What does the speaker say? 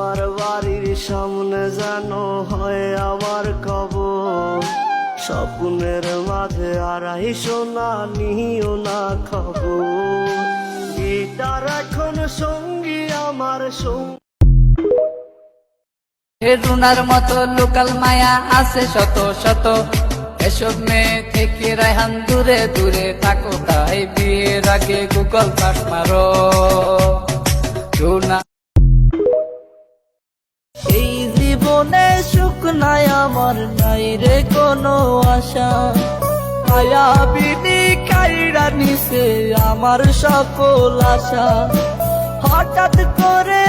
তোমার বাড়ির সামনে যেন হয় আমার কবর, স্বপ্নের মাঝে আড়াই সোনা নিও না খবর। গিটার এখন সঙ্গী আমার সঙ্গী। রুনার মতো লোকাল মায়া আছে শত শত, এসব মেয়ে থেকে রায়হান দূরে দূরে থাকো, তাই বিয়ের আগে গুগল সার্চ মারো রুনা। এই জীবনে সুখ নাই আমার, নাই রে কোনো আশা, মায়াবিনী কাইরা নিছে আমার সকল আশা। হঠাৎ করে